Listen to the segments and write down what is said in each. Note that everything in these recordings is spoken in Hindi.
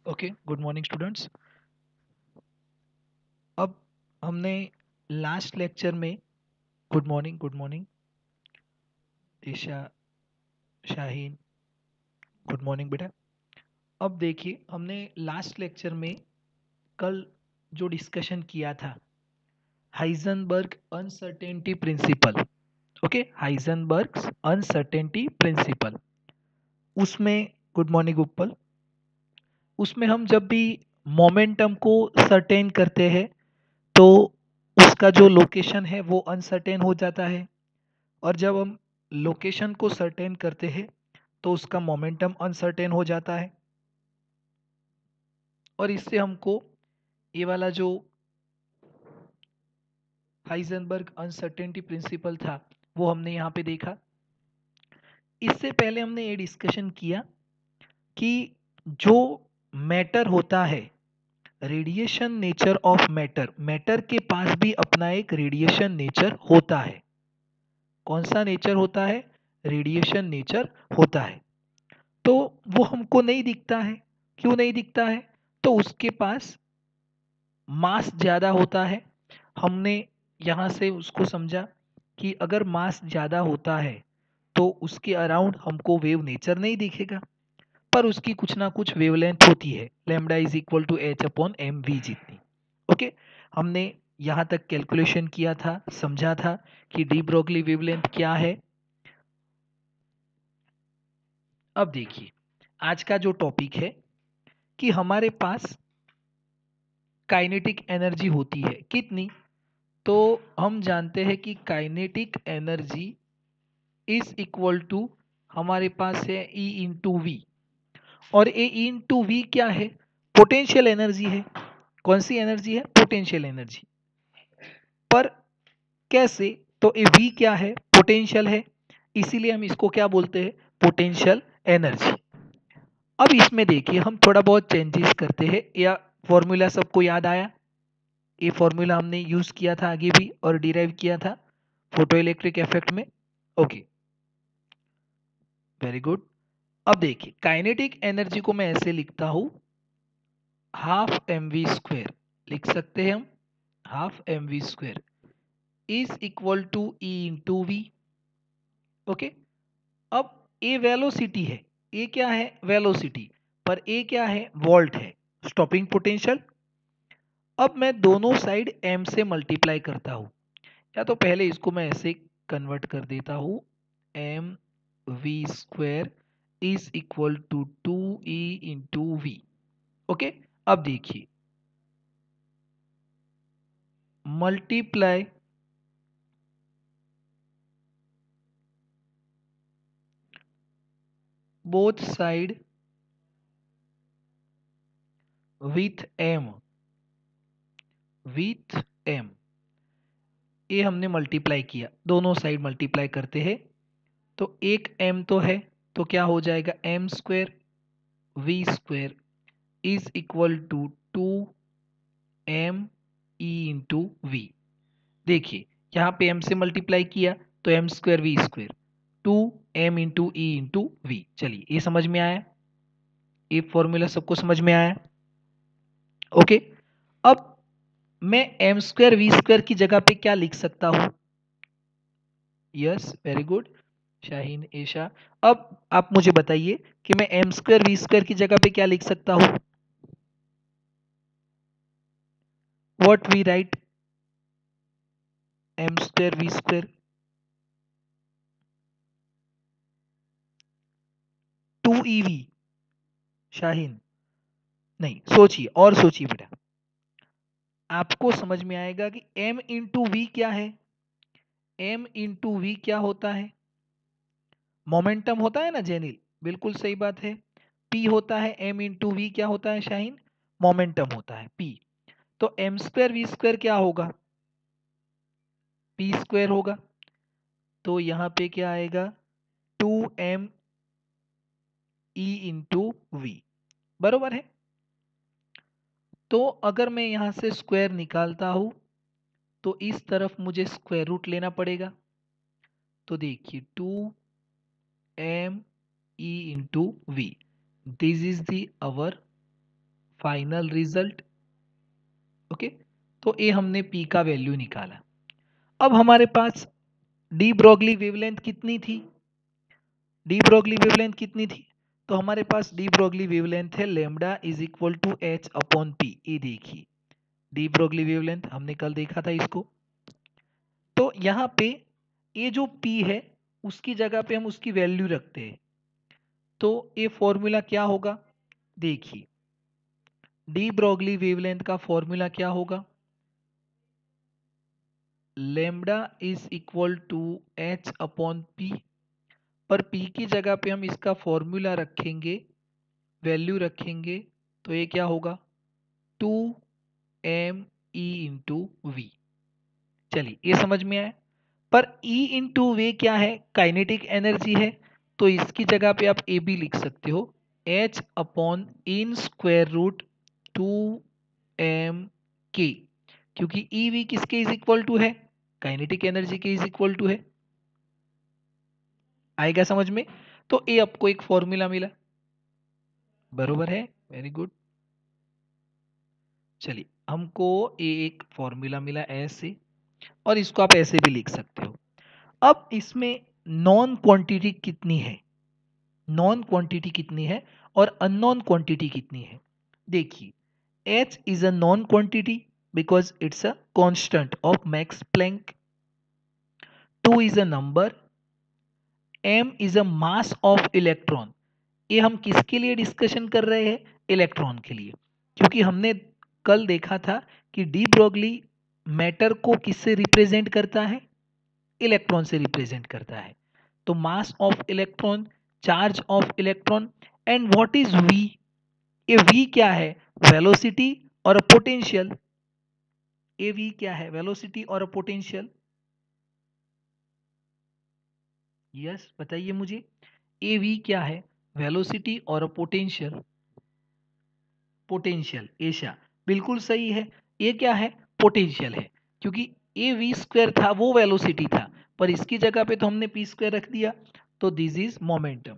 Okay, good morning students. अब हमने लास्ट लेक्चर में good morning Isha, Shaheen, good morning बेटा। अब देखिए, हमने लास्ट लेक्चर में कल जो डिस्कशन किया था, Heisenberg uncertainty principle. Okay, Heisenberg uncertainty principle, उसमें गुड मॉर्निंग उपल, उसमें हम जब भी मोमेंटम को सर्टेन करते हैं तो उसका जो लोकेशन है वो अनसर्टेन हो जाता है, और जब हम लोकेशन को सर्टेन करते हैं तो उसका मोमेंटम अनसर्टेन हो जाता है। और इससे हमको ये वाला जो हाइजेनबर्ग अनसर्टेनिटी प्रिंसिपल था वो हमने यहाँ पे देखा। इससे पहले हमने ये डिस्कशन किया कि जो मैटर होता है, radiation nature of matter, matter के पास भी अपना एक रेडिएशन नेचर होता है। कौन सा नेचर होता है? रेडिएशन नेचर होता है। तो वो हमको नहीं दिखता है। क्यों नहीं दिखता है? तो उसके पास मास ज़्यादा होता है। हमने यहाँ से उसको समझा कि अगर मास ज़्यादा होता है तो उसके अराउंड हमको वेव नेचर नहीं दिखेगा, पर उसकी कुछ ना कुछ वेवलेंथ होती है, lambda is equal to H upon M V जितनी। ओके, हमने यहाँ तक कैलकुलेशन किया था, समझा था कि डी ब्रोगली वेवलेंथ क्या है। अब देखिए, आज का जो टॉपिक है कि हमारे पास काइनेटिक एनर्जी होती है कितनी, तो हम जानते हैं कि kinetic energy is equal to हमारे पास है E इंटू वी, और ए E इंटू वी क्या है? पोटेंशियल एनर्जी है। कौन सी एनर्जी है? Potential energy. पर कैसे? तो ए वी क्या है? पोटेंशियल है, इसीलिए हम इसको क्या बोलते हैं? Potential energy. अब इसमें देखिए, हम थोड़ा बहुत चेंजेस करते हैं, या फॉर्मूला सबको याद आया? ये फॉर्मूला हमने यूज किया था आगे भी और डिराइव किया था फोटो इलेक्ट्रिक इफेक्ट में। Okay, very good. अब देखिए, काइनेटिक एनर्जी को मैं ऐसे लिखता हूं, हाफ एम वी स्क्वेयर लिख सकते हैं हम। Half M V square is equal to E into V. Okay, अब ए वेलोसिटी है, ए क्या है? वेलोसिटी, पर ए क्या है? वोल्ट है, स्टॉपिंग पोटेंशियल। अब मैं दोनों साइड एम से मल्टीप्लाई करता हूं, या तो पहले इसको मैं ऐसे कन्वर्ट कर देता हूं, M V square is equal to 2E into V. Okay, अब देखिए, multiply both side with M, with M. ये हमने मल्टीप्लाई किया, दोनों साइड मल्टीप्लाई करते हैं तो एक एम तो है, तो क्या हो जाएगा? M square V square is equal to 2M E into V. देखिए, यहाँ पे m से मल्टीप्लाई किया तो M square V square, 2M into E into V. चलिए, ये समझ में आया? ये फॉर्मूला सबको समझ में आया? ओके, अब मैं एम स्क्वेयर वी स्क्वेयर की जगह पे क्या लिख सकता हूं? Yes, very good Shaheen, Isha. अब आप मुझे बताइए कि मैं एम स्क्वेयर वी स्क्वेयर की जगह पे क्या लिख सकता हूं? What we write? M square V square 2EV। Shaheen, नहीं, सोचिए और सोचिए बेटा, आपको समझ में आएगा कि m इंटू वी क्या है? m इंटू वी क्या होता है? मोमेंटम होता है ना जेनिल, बिल्कुल सही बात है। p होता है m इंटू वी, क्या होता है शाहीन? मोमेंटम होता है p। तो m स्क्वेयर वी स्क्वेयर क्या होगा? p स्क्वेयर होगा। तो यहाँ पे क्या आएगा? 2M E इंटू वी, बरोबर है। तो अगर मैं यहाँ से स्क्वायर निकालता हूँ तो इस तरफ मुझे स्क्वायर रूट लेना पड़ेगा। तो देखिए, 2M E into V, this is the our final result. Okay, तो ये हमने पी का वैल्यू निकाला। अब हमारे पास डी ब्रोगली वेवलेंथ कितनी थी? डी ब्रोगली वेवलेंथ कितनी थी? तो हमारे पास डी ब्रोगली वेवलेंथ है lambda is equal to H upon P. ये देखिए डी ब्रोगली वेवलेंथ हमने कल देखा था इसको। तो यहाँ पे ये जो पी है उसकी जगह पे हम उसकी वैल्यू रखते हैं। तो ये फॉर्मूला क्या होगा? देखिए डी ब्रोगली वेवलेंथ का फॉर्मूला क्या होगा? Lambda is equal to H upon P. पर पी की जगह पे हम इसका फॉर्मूला रखेंगे, वैल्यू रखेंगे, तो ये क्या होगा? 2 me इंटू वी। चलिए ये समझ में आया। पर E इंटू वे क्या है? काइनेटिक एनर्जी है। तो इसकी जगह पे आप ए बी लिख सकते हो, H upon in square root 2m k, क्योंकि ई वी किसके इज इक्वल टू है? काइनेटिक एनर्जी के इज इक्वल टू है। आएगा समझ में? तो ये आपको एक फॉर्मूला मिला, बरोबर है, वेरी गुड। चलिए हमको ये एक फॉर्मूला मिला ऐसे, और इसको आप ऐसे भी लिख सकते हो। अब इसमें नॉन क्वांटिटी कितनी है? नॉन क्वांटिटी कितनी है और अननोन क्वांटिटी कितनी है? देखिए H is a non quantity because it's a constant of Max Planck. 2 is a number. M is a mass of electron. ये हम किसके लिए डिस्कशन कर रहे हैं? इलेक्ट्रॉन के लिए, क्योंकि हमने कल देखा था कि डी ब्रोगली मैटर को किससे रिप्रेजेंट करता है? इलेक्ट्रॉन से रिप्रेजेंट करता है। तो mass of electron, charge of electron. And what is V? ये वी क्या है? वेलोसिटी और पोटेंशियल। ए वी क्या है? वेलोसिटी और पोटेंशियल। यस बताइए मुझे, ए वी क्या है? वेलोसिटी और पोटेंशियल। पोटेंशियल, एशा बिल्कुल सही है। ये क्या है? पोटेंशियल है, क्योंकि ए वी स्क्वायर था वो वेलोसिटी था, पर इसकी जगह पे तो हमने पी स्क्वायर रख दिया। तो this is momentum.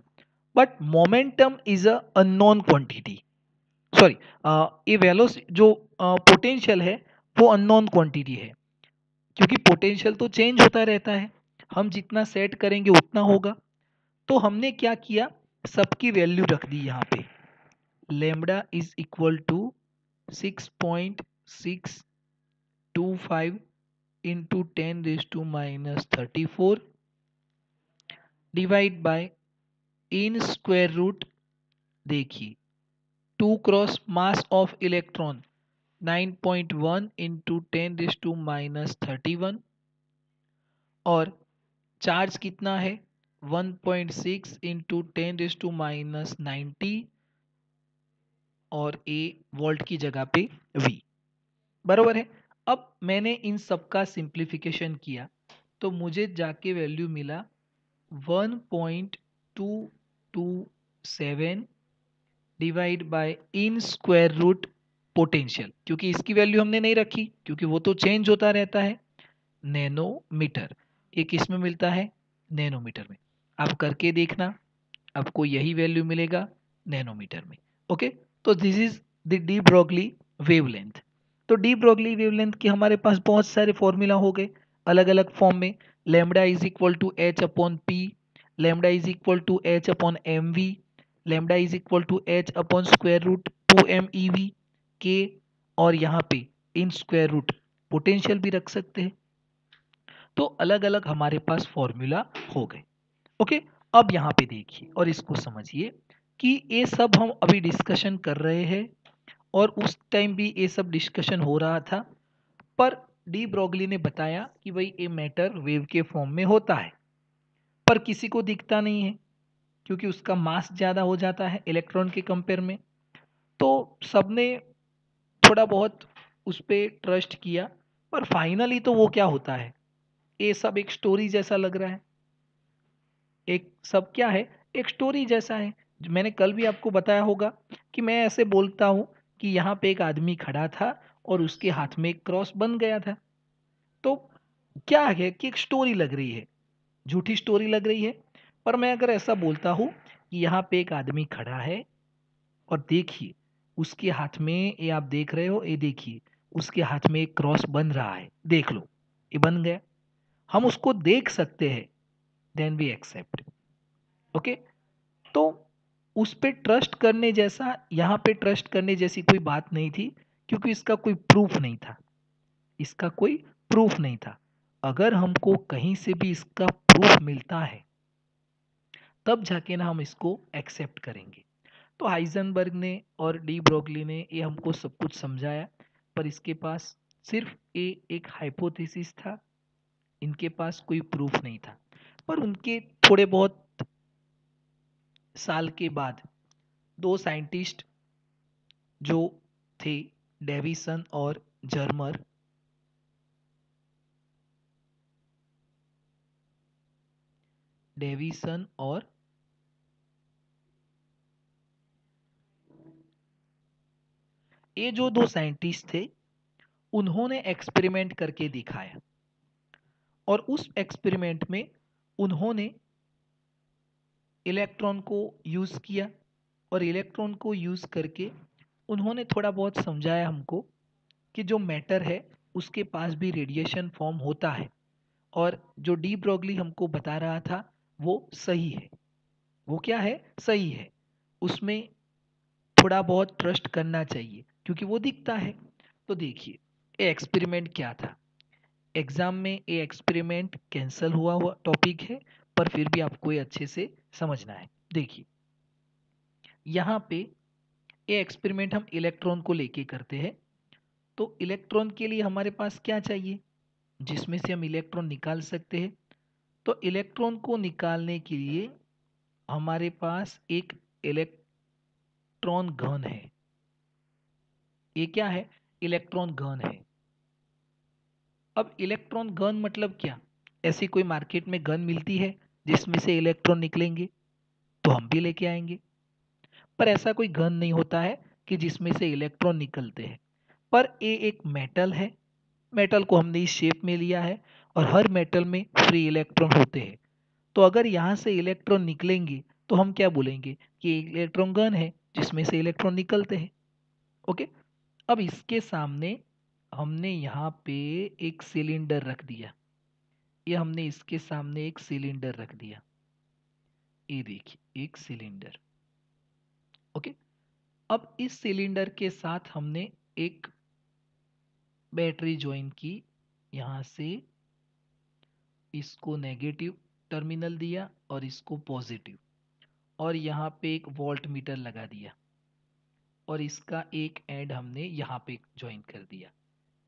But momentum is a unknown quantity. Sorry, ये वेलोसिटी जो पोटेंशियल है वो अननोन क्वांटिटी है, क्योंकि पोटेंशियल तो चेंज होता रहता है, हम जितना सेट करेंगे उतना होगा। तो हमने क्या किया? सबकी वैल्यू रख दी यहाँ पे। Lambda is equal to 6.625 into 10⁻⁻34 divide by in square root. देखिए 2 cross mass of electron 9.1 into 10⁻31, और चार्ज कितना है? 1.6 इंटू 10⁻90, और ए वोल्ट की जगह पे वी, बरोबर है। अब मैंने इन सब का सिंप्लीफिकेशन किया तो मुझे जाके वैल्यू मिला 1.227 divide by in square root potential, क्योंकि इसकी वैल्यू हमने नहीं रखी क्योंकि वो तो चेंज होता रहता है, नैनोमीटर। ये किस में मिलता है? नैनोमीटर में। आप करके देखना, आपको यही वैल्यू मिलेगा नैनोमीटर में। ओके, तो this is the D Broglie wavelength. तो डी ब्रोगली वेवलेंथ के हमारे पास बहुत सारे फॉर्मूला हो गए अलग अलग फॉर्म में। Lambda is equal to H upon P, lambda is equal to H upon M V, lambda is equal to H upon square root 2 MEV के, और यहाँ पे इन स्क्वायर रूट पोटेंशियल भी रख सकते हैं। तो अलग अलग हमारे पास फॉर्मूला हो गए। ओके, अब यहाँ पे देखिए और इसको समझिए कि ये सब हम अभी डिस्कशन कर रहे हैं, और उस टाइम भी ये सब डिस्कशन हो रहा था। पर डी ब्रोगली ने बताया कि भाई ये मैटर वेव के फॉर्म में होता है, पर किसी को दिखता नहीं है क्योंकि उसका मास ज़्यादा हो जाता है इलेक्ट्रॉन के कंपेयर में। तो सबने थोड़ा बहुत उस पर ट्रस्ट किया, पर फाइनली तो वो क्या होता है, ये सब एक स्टोरी जैसा लग रहा है। एक सब क्या है? एक स्टोरी जैसा है। जो मैंने कल भी आपको बताया होगा कि मैं ऐसे बोलता हूँ कि यहाँ पे एक आदमी खड़ा था और उसके हाथ में एक क्रॉस बन गया था। तो क्या है कि एक स्टोरी लग रही है, झूठी स्टोरी लग रही है। पर मैं अगर ऐसा बोलता हूँ कि यहाँ पे एक आदमी खड़ा है और देखिए उसके हाथ में, ये आप देख रहे हो, ये देखिए उसके हाथ में एक क्रॉस बन रहा है, देख लो ये बन गया। हम उसको देख सकते हैं, देन वी एक्सेप्ट। ओके, तो उस पे ट्रस्ट करने जैसा, यहाँ पे ट्रस्ट करने जैसी कोई बात नहीं थी, क्योंकि इसका कोई प्रूफ नहीं था, इसका कोई प्रूफ नहीं था। अगर हमको कहीं से भी इसका प्रूफ मिलता है तब जाके ना हम इसको एक्सेप्ट करेंगे। तो हाइजनबर्ग ने और डी ब्रोगली ने ये हमको सब कुछ समझाया, पर इसके पास सिर्फ ये एक हाइपोथेसिस था, इनके पास कोई प्रूफ नहीं था। पर उनके थोड़े बहुत साल के बाद दो साइंटिस्ट जो थे, डेविसन और जर्मर, डेविसन और ये जो दो साइंटिस्ट थे, उन्होंने एक्सपेरिमेंट करके दिखाया, और उस एक्सपेरिमेंट में उन्होंने इलेक्ट्रॉन को यूज़ किया, और इलेक्ट्रॉन को यूज़ करके उन्होंने थोड़ा बहुत समझाया हमको कि जो मैटर है उसके पास भी रेडिएशन फॉर्म होता है, और जो डी ब्रोगली हमको बता रहा था वो सही है। वो क्या है? सही है। उसमें थोड़ा बहुत ट्रस्ट करना चाहिए क्योंकि वो दिखता है। तो देखिए ये एक्सपेरिमेंट क्या था। एग्जाम में ये एक्सपेरिमेंट कैंसिल हुआ हुआ टॉपिक है, पर फिर भी आपको ये अच्छे से समझना है। देखिए यहाँ पे ये एक्सपेरिमेंट हम इलेक्ट्रॉन को लेके करते हैं। तो इलेक्ट्रॉन के लिए हमारे पास क्या चाहिए जिसमें से हम इलेक्ट्रॉन निकाल सकते हैं? तो इलेक्ट्रॉन को निकालने के लिए हमारे पास एक इलेक्ट्रॉन घन है। ये क्या है? इलेक्ट्रॉन घन है। अब इलेक्ट्रॉन गन मतलब क्या? ऐसी कोई मार्केट में गन मिलती है जिसमें से इलेक्ट्रॉन निकलेंगे? तो हम भी लेके आएंगे, पर ऐसा कोई गन नहीं होता है कि जिसमें से इलेक्ट्रॉन निकलते हैं। पर ये एक मेटल है, मेटल को हमने इस शेप में लिया है, और हर मेटल में फ्री इलेक्ट्रॉन होते हैं। तो अगर यहाँ से इलेक्ट्रॉन निकलेंगे तो हम क्या बोलेंगे कि इलेक्ट्रॉन गन है जिसमें से इलेक्ट्रॉन निकलते हैं। ओके, अब इसके सामने हमने यहाँ पे एक सिलेंडर रख दिया। ये हमने इसके सामने एक सिलेंडर रख दिया। ये देखिए एक सिलेंडर। ओके, अब इस सिलेंडर के साथ हमने एक बैटरी ज्वाइन की। यहाँ से इसको नेगेटिव टर्मिनल दिया और इसको पॉजिटिव, और यहाँ पे एक वोल्ट मीटर लगा दिया, और इसका एक एंड हमने यहाँ पे ज्वाइन कर दिया।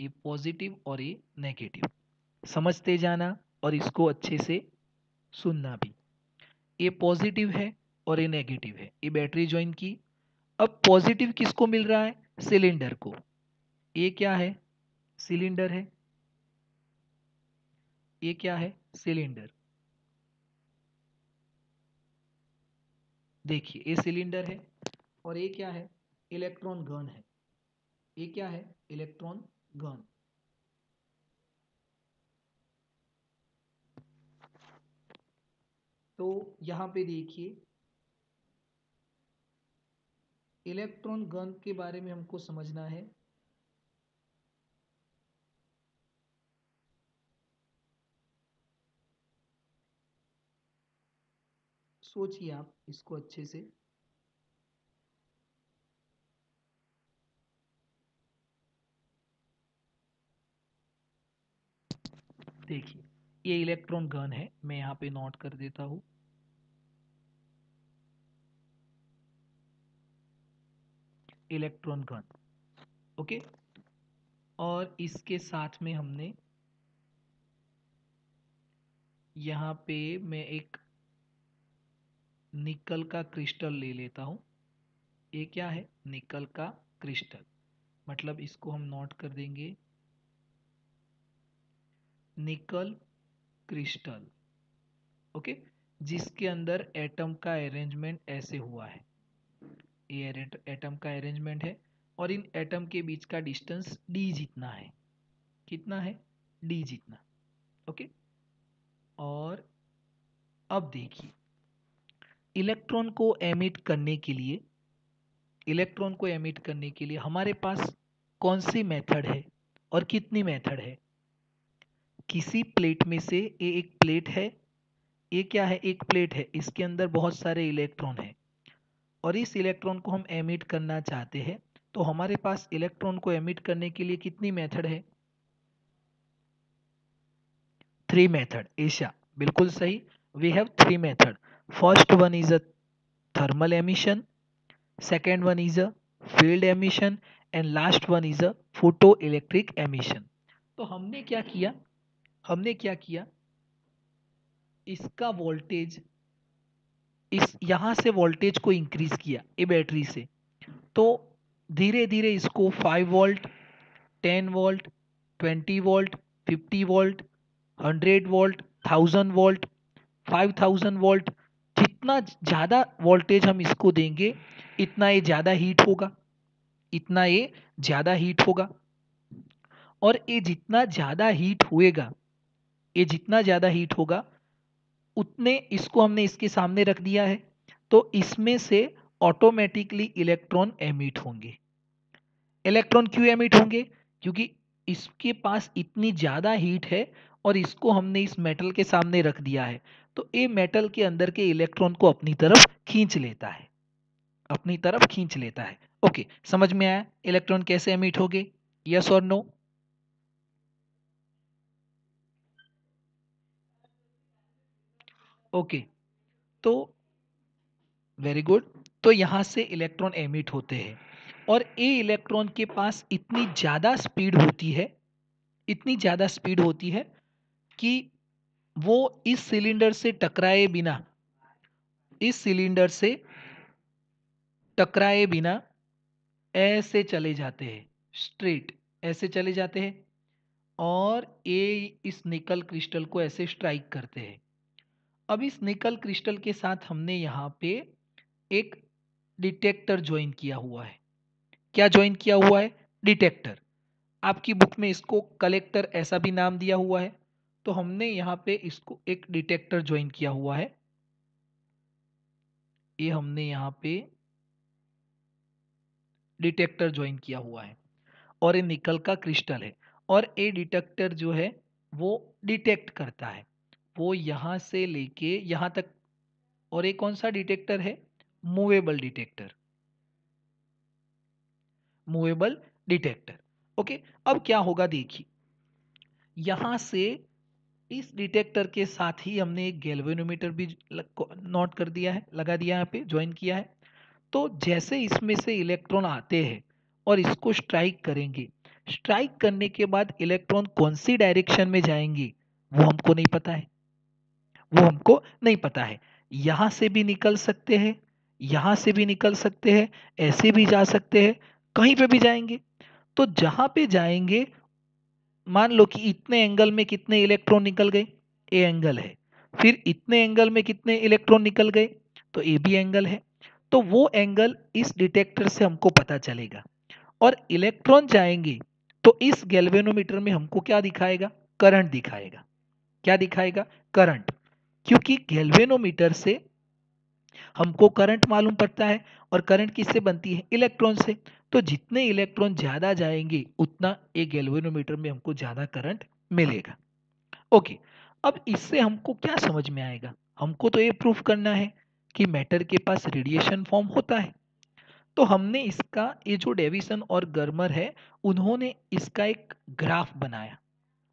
ये पॉजिटिव और ये नेगेटिव। समझते जाना और इसको अच्छे से सुनना भी। ये पॉजिटिव है और ये नेगेटिव है। ये बैटरी ज्वाइन की। अब पॉजिटिव किसको मिल रहा है? सिलेंडर को। ये क्या है? सिलेंडर है। ये क्या है? सिलेंडर। देखिए ये सिलेंडर है, और ये क्या है? इलेक्ट्रॉन गन है। ये क्या है? Electron gun. तो यहाँ पे देखिए इलेक्ट्रॉन गन के बारे में हमको समझना है। सोचिए आप इसको अच्छे से। देखिए ये इलेक्ट्रॉन गन है, मैं यहाँ पे नोट कर देता हूँ। Electron gun. ओके, और इसके साथ में हमने यहाँ पे मैं एक निकल का क्रिस्टल ले लेता हूँ। ये क्या है? निकल का क्रिस्टल। मतलब इसको हम नोट कर देंगे निकल क्रिस्टल। ओके, जिसके अंदर एटम का अरेंजमेंट ऐसे हुआ है। ये एटम का अरेंजमेंट है, और इन एटम के बीच का डिस्टेंस डी जितना है। कितना है? डी जितना। ओके, और अब देखिए इलेक्ट्रॉन को एमिट करने के लिए इलेक्ट्रॉन को एमिट करने के लिए हमारे पास कौन सी मेथड है और कितनी मेथड है। किसी प्लेट में से ये एक प्लेट है, ये क्या है, एक प्लेट है, इसके अंदर बहुत सारे इलेक्ट्रॉन हैं और इस इलेक्ट्रॉन को हम एमिट करना चाहते हैं। तो हमारे पास इलेक्ट्रॉन को एमिट करने के लिए कितनी मेथड है? 3 मेथड। ईशा बिल्कुल सही। We have 3 method. First one is a thermal emission, second one is a field emission and last one is a photoelectric emission। तो हमने क्या किया, इसका वोल्टेज, इस यहां से वोल्टेज को इंक्रीज किया ये बैटरी से। तो धीरे धीरे इसको 5 volt, 10 volt, 20 volt, 50 volt, 100 volt, 1000 volt, 5000 volt, जितना ज़्यादा वोल्टेज हम इसको देंगे इतना ये ज़्यादा हीट होगा, इतना ये ज़्यादा हीट होगा। और ये जितना ज़्यादा हीट होएगा, ये जितना ज़्यादा हीट होगा उतने, इसको हमने इसके सामने रख दिया है, तो इसमें से ऑटोमेटिकली इलेक्ट्रॉन एमिट होंगे। इलेक्ट्रॉन क्यों एमिट होंगे? क्योंकि इसके पास इतनी ज़्यादा हीट है और इसको हमने इस मेटल के सामने रख दिया है, तो ये मेटल के अंदर के इलेक्ट्रॉन को अपनी तरफ खींच लेता है, अपनी तरफ खींच लेता है। ओके, समझ में आया इलेक्ट्रॉन कैसे एमिट होंगे? यस और नो? ओके, तो वेरी गुड। तो यहाँ से इलेक्ट्रॉन एमिट होते हैं और ये इलेक्ट्रॉन के पास इतनी ज़्यादा स्पीड होती है, इतनी ज़्यादा स्पीड होती है कि वो इस सिलेंडर से टकराए बिना, इस सिलेंडर से टकराए बिना ऐसे चले जाते हैं, स्ट्रेट ऐसे चले जाते हैं और ये इस निकल क्रिस्टल को ऐसे स्ट्राइक करते हैं। अब इस निकल क्रिस्टल के साथ हमने यहाँ पे एक डिटेक्टर ज्वाइन किया हुआ है। क्या ज्वाइन किया हुआ है? डिटेक्टर। आपकी बुक में इसको कलेक्टर ऐसा भी नाम दिया हुआ है, तो हमने यहाँ पे इसको एक डिटेक्टर ज्वाइन किया हुआ है। ये हमने यहाँ पे डिटेक्टर ज्वाइन किया हुआ है और ये निकल का क्रिस्टल है और ये डिटेक्टर जो है वो डिटेक्ट करता है, वो यहाँ से लेके यहाँ तक। और ये कौन सा डिटेक्टर है? Movable detector, movable detector. Okay, अब क्या होगा देखिए, यहाँ से इस डिटेक्टर के साथ ही हमने एक गैल्वेनोमीटर भी नोट कर दिया है, लगा दिया है, यहाँ पे ज्वाइन किया है। तो जैसे इसमें से इलेक्ट्रॉन आते हैं और इसको स्ट्राइक करेंगे, स्ट्राइक करने के बाद इलेक्ट्रॉन कौन सी डायरेक्शन में जाएंगे वो हमको नहीं पता है, वो हमको नहीं पता है। यहाँ से भी निकल सकते हैं, यहाँ से भी निकल सकते हैं, ऐसे भी जा सकते हैं, कहीं पे भी जाएंगे। तो जहाँ पे जाएंगे, मान लो कि इतने एंगल में कितने इलेक्ट्रॉन निकल गए, ए एंगल है, फिर इतने एंगल में कितने इलेक्ट्रॉन निकल गए, तो ए भी एंगल है। तो वो एंगल इस डिटेक्टर से हमको पता चलेगा और इलेक्ट्रॉन जाएंगे तो इस गैल्वेनोमीटर में हमको क्या दिखाएगा? करंट दिखाएगा। क्या दिखाएगा? करंट। क्योंकि गैल्वेनोमीटर से हमको करंट मालूम पड़ता है और करंट किससे बनती है? इलेक्ट्रॉन से। तो जितने इलेक्ट्रॉन ज़्यादा जाएंगे उतना एक गैल्वेनोमीटर में हमको ज़्यादा करंट मिलेगा। ओके, अब इससे हमको क्या समझ में आएगा? हमको तो ये प्रूफ करना है कि मैटर के पास रेडिएशन फॉर्म होता है। तो हमने इसका ये जो डेविसन और गर्मर है, उन्होंने इसका एक ग्राफ बनाया,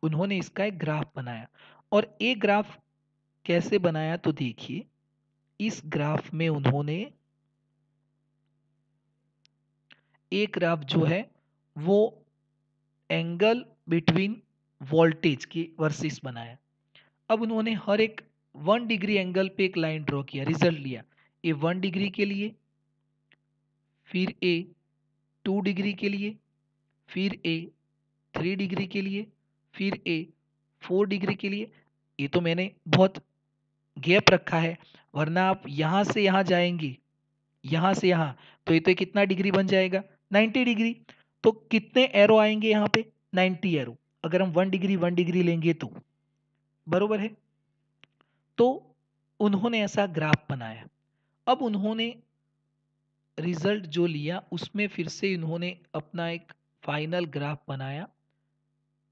उन्होंने इसका एक ग्राफ बनाया। और ये ग्राफ कैसे बनाया? तो देखिए, इस ग्राफ में उन्होंने एक ग्राफ जो है वो एंगल बिटवीन वोल्टेज की वर्सेस बनाया। अब उन्होंने हर एक 1 डिग्री एंगल पे एक लाइन ड्रॉ किया, रिजल्ट लिया। ए 1 डिग्री के लिए, फिर ए 2 डिग्री के लिए, फिर ए 3 डिग्री के लिए, फिर ए 4 डिग्री के लिए। ये तो मैंने बहुत गैप रखा है, वरना आप यहाँ से यहाँ जाएंगे, यहाँ से यहाँ, तो ये तो कितना डिग्री बन जाएगा? 90 डिग्री। तो कितने एरो आएंगे यहाँ पे? 90 एरो। अगर हम 1 डिग्री लेंगे तो, बरोबर है। तो उन्होंने ऐसा ग्राफ बनाया। अब उन्होंने रिजल्ट जो लिया उसमें फिर से इन्होंने अपना एक फाइनल ग्राफ बनाया।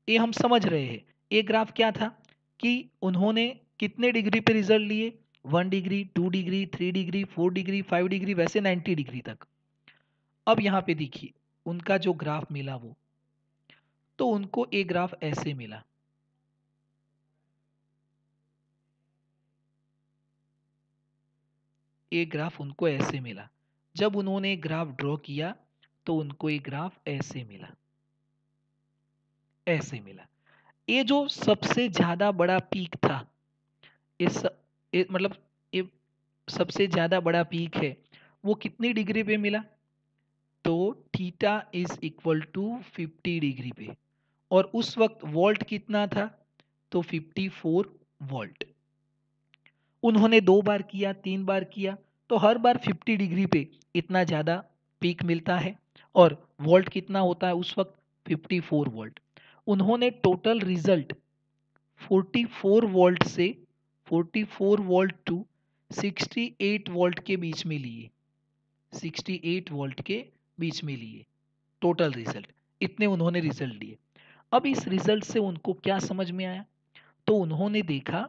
ये हम समझ रहे हैं। ये ग्राफ क्या था कि उन्होंने कितने डिग्री पे रिजल्ट लिए, 1 degree, 2 degree, 3 degree, 4 degree, 5 degree, वैसे 90 डिग्री तक। अब यहाँ पे देखिए उनका जो ग्राफ मिला वो, तो उनको ये ग्राफ ऐसे मिला। ये ग्राफ उनको ऐसे मिला। जब उन्होंने ग्राफ ड्रॉ किया तो उनको ये ग्राफ ऐसे मिला, ऐसे मिला। ये जो सबसे ज्यादा बड़ा पीक था, इस मतलब ये सबसे ज्यादा बड़ा पीक है, वो कितनी डिग्री पे मिला, तो theta is equal to 50 degree पे। और उस वक्त वोल्ट कितना था, तो 54 वोल्ट। उन्होंने 2 बार किया, 3 बार किया, तो हर बार 50 डिग्री पे इतना ज़्यादा पीक मिलता है। और वोल्ट कितना होता है उस वक्त, 54 वोल्ट। उन्होंने टोटल रिजल्ट 44 वोल्ट से 44 वोल्ट टू 68 वोल्ट के बीच में लिए, 68 वोल्ट के बीच में लिए टोटल रिजल्ट। इतने उन्होंने रिजल्ट लिए। अब इस रिजल्ट से उनको क्या समझ में आया, तो उन्होंने देखा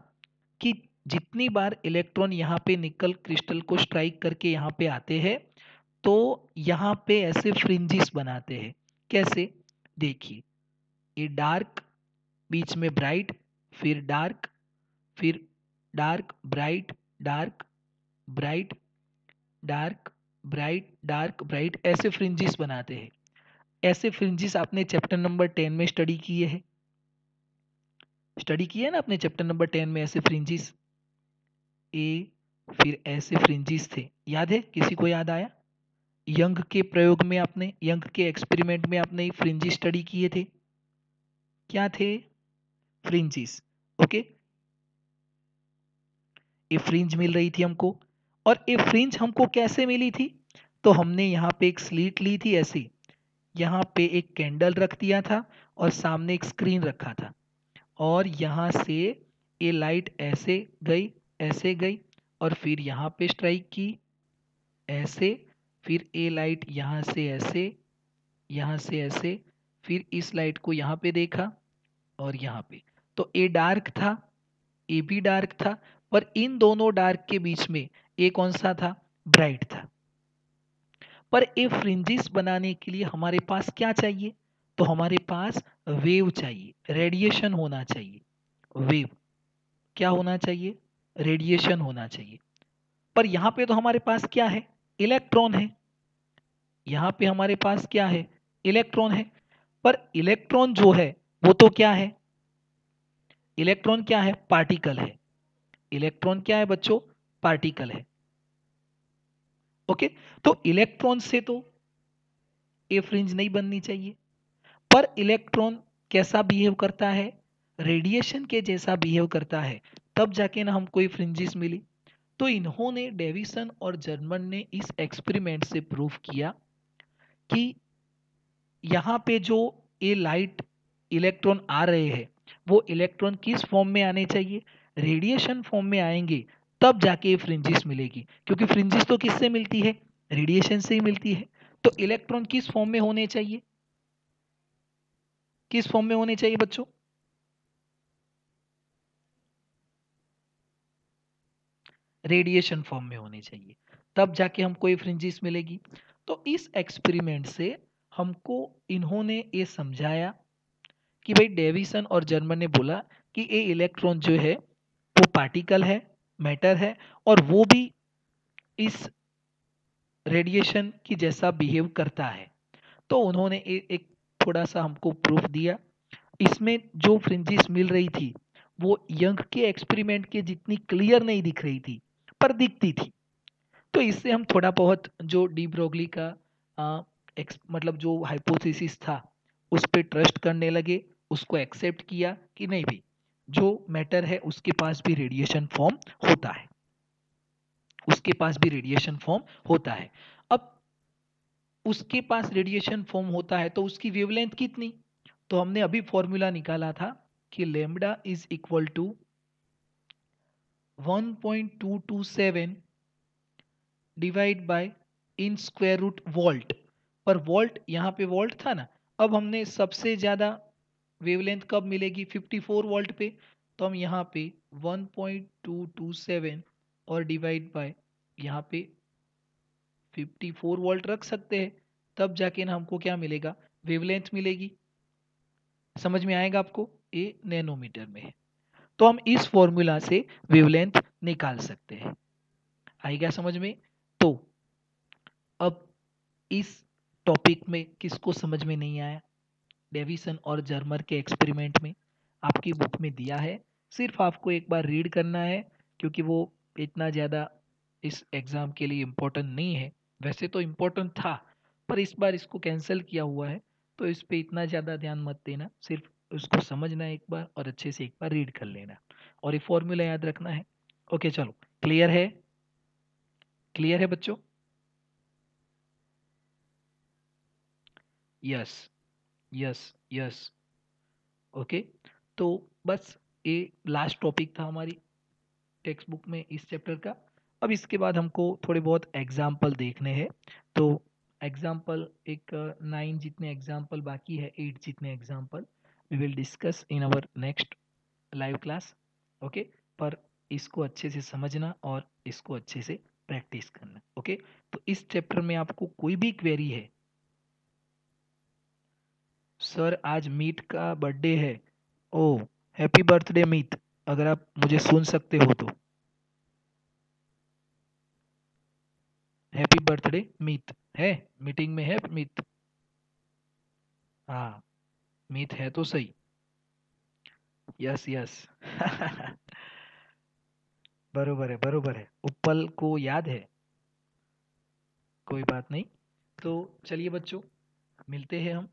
कि जितनी बार इलेक्ट्रॉन यहाँ पे निकल क्रिस्टल को स्ट्राइक करके यहाँ पे आते हैं, तो यहाँ पे ऐसे फ्रिंजिस बनाते हैं। कैसे, देखिए ये डार्क, बीच में ब्राइट, फिर डार्क, फिर dark bright, dark bright, dark bright, dark bright, ऐसे फ्रिंजिस बनाते हैं। ऐसे फ्रिंजिस आपने चैप्टर नंबर 10 में स्टडी किए हैं, स्टडी किया है ना आपने चैप्टर नंबर 10 में, ऐसे फ्रिंजिस ए, फिर ऐसे फ्रिंजिस थे, याद है, किसी को याद आया? यंग के प्रयोग में आपने, यंग के एक्सपेरिमेंट में आपने फ्रिंजिस स्टडी किए थे, क्या थे, फ्रिंजिस। ओके, ये फ्रिंज मिल रही थी हमको। और ये फ्रिंज हमको कैसे मिली थी, तो हमने यहाँ पे एक स्लीट ली थी ऐसी, यहाँ पे एक कैंडल रख दिया था और सामने एक स्क्रीन रखा था, और यहाँ से ये लाइट ऐसे गई और फिर यहाँ पे स्ट्राइक की ऐसे, फिर ये लाइट यहाँ से ऐसे, यहाँ से ऐसे, फिर इस लाइट को यहाँ पे देखा और यहाँ पे, तो ए डार्क था, ए भी डार्क था, पर इन दोनों डार्क के बीच में ए कौन सा था, ब्राइट था। पर ए फ्रिंजिस बनाने के लिए हमारे पास क्या चाहिए, तो हमारे पास वेव चाहिए, रेडिएशन होना चाहिए। वेव क्या होना चाहिए, रेडिएशन होना चाहिए। पर यहाँ पे तो हमारे पास क्या है, इलेक्ट्रॉन है। यहाँ पे हमारे पास क्या है, इलेक्ट्रॉन है। पर इलेक्ट्रॉन जो है वो तो क्या है, इलेक्ट्रॉन क्या है, पार्टिकल है। इलेक्ट्रॉन क्या है बच्चों, पार्टिकल है। ओके, तो इलेक्ट्रॉन से तो ये फ्रिंज नहीं बननी चाहिए। पर इलेक्ट्रॉन कैसा बिहेव करता है, रेडिएशन के जैसा बिहेव करता है, तब जाके ना हमको ये फ्रिंजिस मिली। तो इन्होंने, डेविसन और जर्मन ने इस एक्सपेरिमेंट से प्रूव किया कि यहाँ पे जो ये लाइट इलेक्ट्रॉन आ रहे हैं, वो इलेक्ट्रॉन किस फॉर्म में आने चाहिए, रेडिएशन फॉर्म में आएंगे, तब जाके ये फ्रिंजिस मिलेगी। क्योंकि फ्रिंजिस तो किससे मिलती है, रेडिएशन से ही मिलती है। तो इलेक्ट्रॉन किस फॉर्म में होने चाहिए, किस फॉर्म में होने चाहिए बच्चों, रेडिएशन फॉर्म में होने चाहिए, तब जाके हमको ये फ्रिंजिस मिलेगी। तो इस एक्सपेरिमेंट से हमको इन्होंने ये समझाया कि भाई डेविसन और जर्मन ने बोला कि ये इलेक्ट्रॉन जो है वो पार्टिकल है, मैटर है, और वो भी इस रेडिएशन की जैसा बिहेव करता है। तो उन्होंने एक थोड़ा सा हमको प्रूफ दिया। इसमें जो फ्रिंजिस मिल रही थी वो यंग के एक्सपेरिमेंट के जितनी क्लियर नहीं दिख रही थी, पर दिखती थी। तो इससे हम थोड़ा बहुत जो डी ब्रोगली का मतलब जो हाइपोथेसिस था उस पर ट्रस्ट करने लगे, उसको एक्सेप्ट किया कि नहीं भाई, जो मैटर है उसके पास भी रेडिएशन फॉर्म होता है, उसके पास भी रेडिएशन फॉर्म होता है। अब उसके पास रेडिएशन फॉर्म होता है तो उसकी वेवलेंथ कितनी, तो हमने अभी फॉर्मूला निकाला था कि lambda is equal to 1.227 divide by in square root volt, पर वोल्ट यहाँ पे वोल्ट था ना, अब हमने सबसे ज़्यादा वेवलेंथ कब मिलेगी 54 वोल्ट पे, तो हम यहाँ पे 1.227 और डिवाइड बाय यहाँ पे 54 वोल्ट रख सकते हैं, तब जाके ना हमको क्या मिलेगा, वेवलेंथ मिलेगी। समझ में आएगा आपको, ये नैनोमीटर में है, तो हम इस फॉर्मूला से वेवलेंथ निकाल सकते हैं। आएगा समझ में। तो अब इस टॉपिक में किसको समझ में नहीं आया, डेविसन और जर्मर के एक्सपेरिमेंट में आपकी बुक में दिया है, सिर्फ आपको एक बार रीड करना है, क्योंकि वो इतना ज़्यादा इस एग्ज़ाम के लिए इम्पोर्टेंट नहीं है। वैसे तो इम्पोर्टेंट था, पर इस बार इसको कैंसिल किया हुआ है, तो इस पे इतना ज़्यादा ध्यान मत देना, सिर्फ उसको समझना एक बार और अच्छे से एक बार रीड कर लेना, और ये फॉर्मूला याद रखना है। ओके चलो, क्लियर है, क्लियर है बच्चों? Yes, yes, yes. ओके, तो बस ये लास्ट टॉपिक था हमारी टेक्स्ट बुक में इस चैप्टर का। अब इसके बाद हमको थोड़े बहुत एग्जाम्पल देखने हैं, तो एग्जाम्पल एक 9 जितने एग्जाम्पल बाकी है, 8 जितने example we will discuss in our next live class. Okay, पर इसको अच्छे से समझना और इसको अच्छे से प्रैक्टिस करना। ओके, तो इस चैप्टर में आपको कोई भी क्वेरी है, सर आज मीत का बर्थडे है, ओ हैप्पी बर्थडे मीत, अगर आप मुझे सुन सकते हो तो हैप्पी बर्थडे मीत है, मीटिंग में है मीत, हाँ मीत है तो सही, यस यस बरोबर है, बरोबर है, उपल को याद है, कोई बात नहीं। तो चलिए बच्चों, मिलते हैं हम